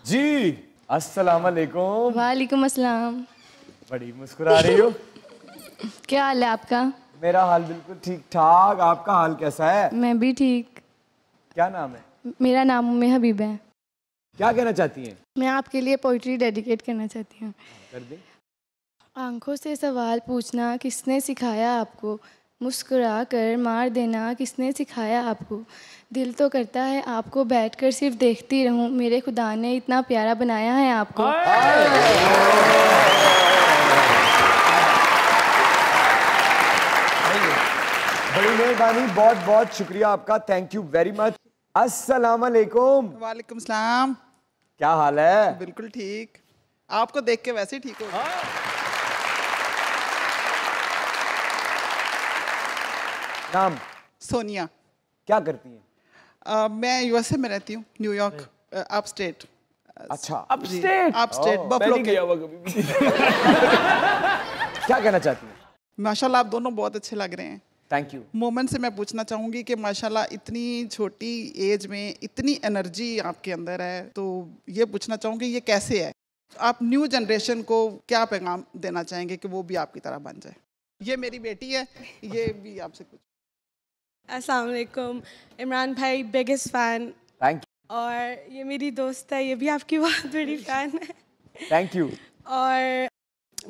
जी अस्सलाम वालेकुम। वालेकुम अस्सलाम। बड़ी मुस्कुरा रही हो। क्या हाल है आपका? मेरा हाल बिल्कुल ठीक ठाक। आपका हाल कैसा है? मैं भी ठीक। क्या नाम है? मेरा नाम उम्मे हबीब है। क्या कहना चाहती हैं? मैं आपके लिए पोइट्री डेडिकेट करना चाहती हूँ। कर दें। आंखों से सवाल पूछना किसने सिखाया आपको, मुस्कुरा कर मार देना किसने सिखाया आपको, दिल तो करता है आपको बैठकर सिर्फ देखती रहूं, मेरे खुदा ने इतना प्यारा बनाया है आपको। बड़ी मेहरबानी, बहुत बहुत शुक्रिया आपका, थैंक यू वेरी मच। अस्सलाम वालेकुम। वालेकुम सलाम। क्या हाल है? बिल्कुल ठीक, आपको देख के वैसे ही ठीक हो। नाम? सोनिया। क्या करती हैं? मैं यूएसए में रहती हूँ, न्यूयॉर्क, अपस्टेट। अच्छा, अपस्टेट बफलो के। क्या कहना चाहती हैं? माशाल्लाह आप दोनों बहुत अच्छे लग रहे हैं। Thank you. मोमेंट से मैं पूछना चाहूँगी कि माशाल्लाह इतनी छोटी एज में इतनी एनर्जी आपके अंदर है, तो ये पूछना चाहूँगी ये कैसे है? आप न्यू जनरेशन को क्या पैगाम देना चाहेंगे कि वो भी आपकी तरह बन जाए? ये मेरी बेटी है, ये भी आपसे कुछ। अस्सलाम वालेकुम। इमरान भाई बिगेस्ट फ़ैन। Thank you. और ये मेरी दोस्त है, ये भी आपकी बहुत बड़ी फ़ैन है। Thank you. और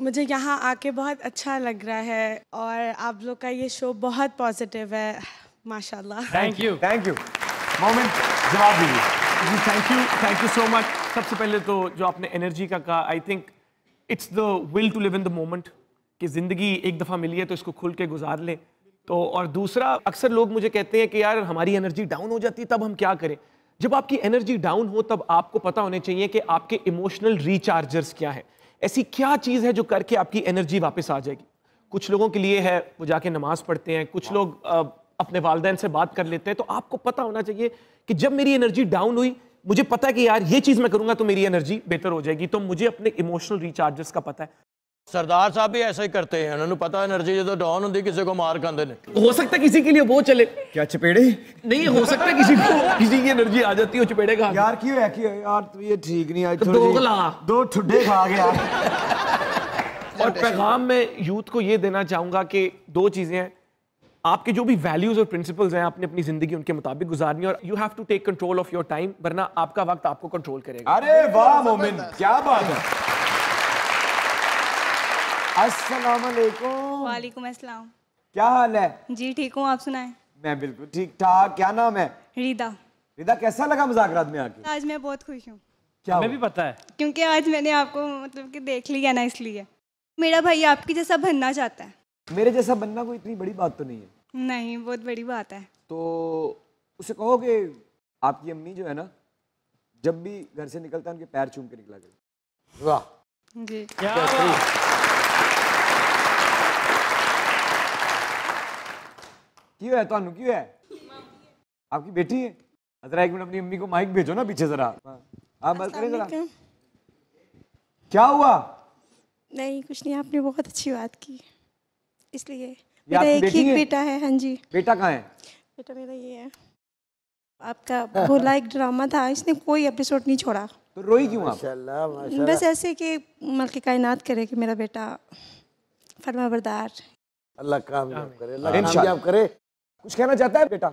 मुझे यहाँ आके बहुत अच्छा लग रहा है और आप लोग का ये शो बहुत पॉजिटिव है, माशाल्लाह। Thank you. Thank you. Moment जवाब दीजिए। जी थैंक यू सो मच। सबसे पहले तो जो आपने एनर्जी का कहा, I think it's the will to live in the moment, कि ज़िंदगी एक दफ़ा मिली है तो इसको खुल के गुजार लें। तो और दूसरा, अक्सर लोग मुझे कहते हैं कि यार हमारी एनर्जी डाउन हो जाती है तब हम क्या करें। जब आपकी एनर्जी डाउन हो तब आपको पता होने चाहिए कि आपके इमोशनल रिचार्जर्स क्या है, ऐसी क्या चीज़ है जो करके आपकी एनर्जी वापस आ जाएगी। कुछ लोगों के लिए है वो जाके नमाज पढ़ते हैं, कुछ लोग अपने वालिदैन से बात कर लेते हैं। तो आपको पता होना चाहिए कि जब मेरी एनर्जी डाउन हुई, मुझे पता है कि यार ये चीज़ मैं करूँगा तो मेरी एनर्जी बेहतर हो जाएगी। तो मुझे अपने इमोशनल रिचार्जर्स का पता है। सरदार साहब भी ऐसा ही करते हैं, उन्होंने पता एनर्जी जो डाउन होती किसी को मार खाते ने। हो सकता है किसी के लिए वो चले, क्या चपेड़े? नहीं हो सकता है किसी की एनर्जी आ जाती है चपेड़े का। यार क्यों है यार, तो ये ठीक नहीं है। दोगला दो ठुड्डे खा गया। और पैगाम में यूथ को ये देना चाहूंगा कि दो चीजें हैं, आपके जो भी वैल्यूज और प्रिंसिपल्स हैं आपने अपनी जिंदगी उनके मुताबिक गुजारनी, और you have to take control of your time, वरना आपका वक्त आपको कंट्रोल करेगा। अरे वाह मोमिन, क्या बात है। अस्सलाम वालेकुम। वालेकुम अस्सलाम। क्या हाल है? जी ठीक हूँ, आप सुनाएं? मैं बिल्कुल ठीक ठाक। क्या नाम है? रिदा। रिदा, कैसा लगा मुज़ाकरात में आके? आज मैं बहुत खुश हूँ। क्या हमें भी पता है, क्योंकि आज मैंने आपको मतलब कि देख लिया ना, इसलिए। मेरा भाई आपकी जैसा बनना चाहता है। मेरे जैसा बनना कोई इतनी बड़ी बात तो नहीं है। नहीं, बहुत बड़ी बात है। तो उसे कहो कि आपकी अम्मी जो है ना, जब भी घर से निकलता है उनके पैर चूम के निकला करे। वाह जी। क्यों है तो क्यों है? आपकी बेटी है? जरा एक मिनट अपनी अम्मी को माइक भेजो ना पीछे जरा। आप बात करें जरा। क्या हुआ? नहीं कुछ नहीं, आपने बहुत अच्छी बात की, इसलिए। ये मेरा आपकी एक बेटी ही है? बेटा है। हाँ जी। बेटा कहाँ है? बेटा मेरा ये है। आपका भोला एक ड्रामा था, इसने कोई एपिसोड नहीं छोड़ा। तो रोई क्यों आप? बस ऐसे कि मल्क कायनात करे कि मेरा बेटा फरमाबरदार। अल्लाह कामयाब करे, अल्लाह कामयाब करे। कुछ कहना चाहता है बेटा?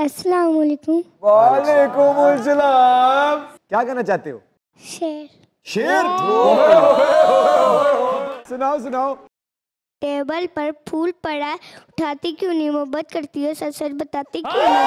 अस्सलाम वालेकुम। वालेकुम अस्सलाम। क्या कहना चाहते हो? शेर। शेर? सुनाओ सुनाओ। टेबल पर फूल पड़ा है, उठाती क्यों नहीं, मोहब्बत करती हो, सच सच बताती क्यों नहीं।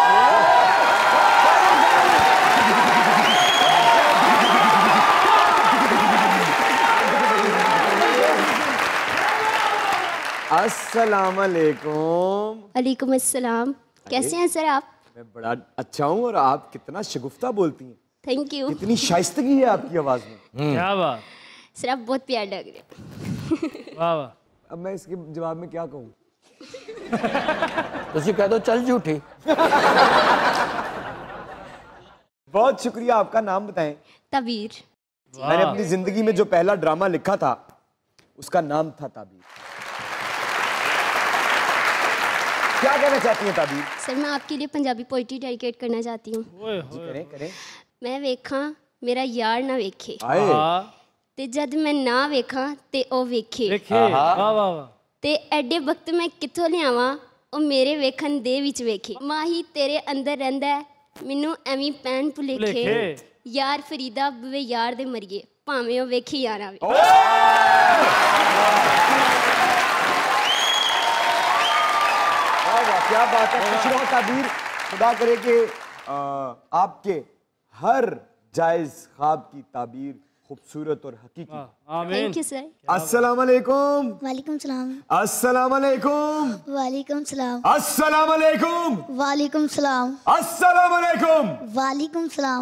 अस्सलाम वालेकुम। वालेकुम अस्सलाम। कैसे हैं सर आप? मैं बड़ा अच्छा हूँ, और आप कितना शगुफ्ता बोलती हैं। Thank you. कितनी शाइस्तगी है आपकी आवाज में। क्या बात। सर आप बहुत प्यार लग रहे हैं। वाह वाह। अब मैं इसके जवाब में क्या कहूँ? तुझे कह दो चल झूठी। बहुत शुक्रिया। आपका नाम बताएं। तबीर। मैंने अपनी जिंदगी में जो पहला ड्रामा लिखा था उसका नाम था ताबीर। क्या कहना चाहती हैं ताबीर? सर मैं आपके लिए पंजाबी पोइट्री डेडिकेट करना चाहती हूँ। जी करें करें। मैं वेखा मेरा यार ना वेखे आए ते जद मैं ना वेखां ते ओ वेखे ते एडे वक्त मैं किथों लियावां ओ मेरे वेखन दे विच वेखे माही तेरे अंदर रहिंदा है मैनू एवीं पैन भुलेखे यार फरीदा वे यार दे मरिए भावें ओ वेखी यार आवे क्या बात है। खुश रहो ताबीर, खुदा करे कि आपके हर जायज ख्वाब की ताबीर खूबसूरत और हकीकी। Thank you sir. अस्सलाम वालेकुम। वालेकुम सलाम। अस्सलाम वालेकुम। वालेकुम सलाम। अस्सलाम वालेकुम। वालेकुम सलाम। अस्सलाम वालेकुम। वालेकुम सलाम।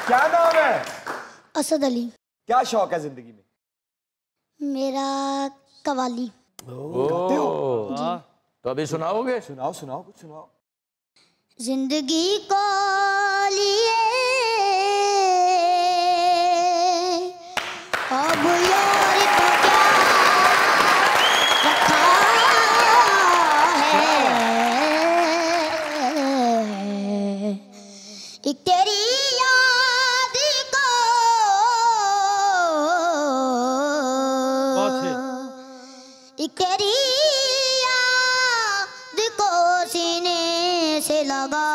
क्या नाम है? असद अली। क्या शौक है जिंदगी में? मेरा कवाली। गाते हो? तो अभी सुनाओगे? सुनाओ सुनाओ कुछ सुनाओ। जिंदगी को लिए अब यार को क्या रखा है एक तेरी याद को एक तेरी याद को सीने से लगा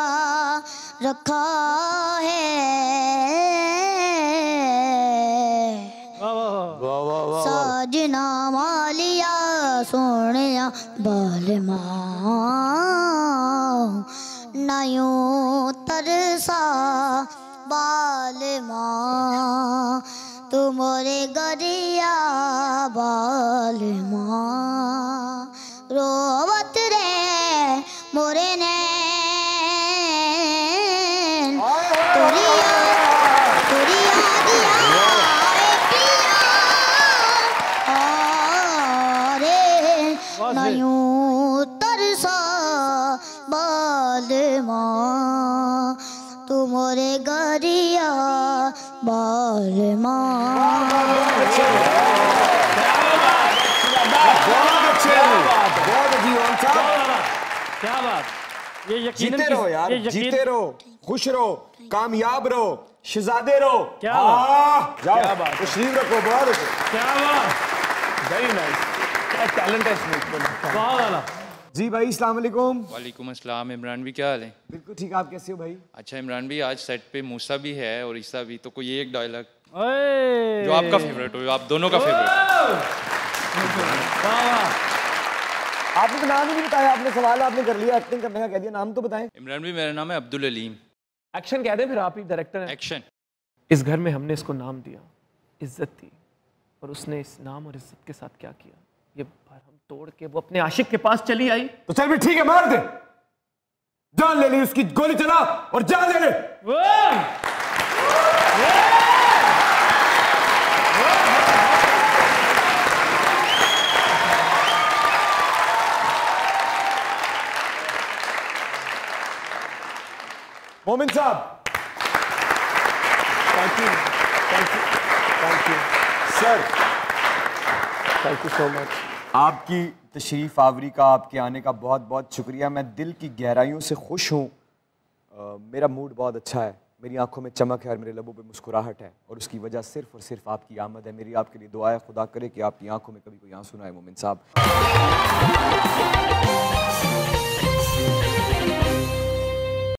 रखा है साजना मालिया सोनिया बालमा नयो तरसा बालमा तू मोरे गरिया बालमा रोवत रे मोरे नैन तोरी याद आए पिया रे नयो तरसा बालमा तू मोरे गरिया बालमा। क्या बात, ये यकीनन जीते रहो यार, जीते रहो, खुश रहो, कामयाब रहो, शहजादे रहो। क्या जाओ, तशरीफ रखो, बहुत अच्छे। क्या बात, वेरी नाइस, क्या टैलेंट है इसमें। बहुत आला। जी भाई अस्सलाम वालेकुम। वालेकुम अस्सलाम। इमरान भी क्या हाल है? बिल्कुल ठीक, आप कैसे हो भाई? अच्छा इमरान भी, आज सेट पे मूसा भी है और ईसा भी, तो कोई एक डायलॉग जो आपका फेवरेट हो, आप दोनों का फेवरेट। आपने तो नाम ही नहीं बताया, आपने सवाल आपने कर लिया, एक्टिंग करने का कह दिया, नाम तो बताएं। इमरान भी मेरा नाम है अब्दुल अलीम। एक्शन कह दे फिर, आप ही डायरेक्टर हैं। एक्शन। इस घर में हमने इसको नाम दिया, इज्जत दी, और उसने इस नाम और इज्जत के साथ क्या किया, ये भरम तोड़ के वो अपने आशिक के पास चली आई। तो चल भी ठीक है, मार दे, जान ले ली उसकी, गोली चला और जान ले ले। मोमिन साहब, thank you, thank you, thank you sir, thank you so much. आपकी तशरीफ़ आवरी का, आपके आने का बहुत बहुत शुक्रिया। मैं दिल की गहराइयों से खुश हूँ। मेरा मूड बहुत अच्छा है, मेरी आंखों में चमक है और मेरे लबों पे मुस्कुराहट है, और उसकी वजह सिर्फ और सिर्फ आपकी आमद है। मेरी आपके लिए दुआ है, खुदा करे कि आपकी आंखों में कभी कोई आंसू ना आए मोमिन साहब।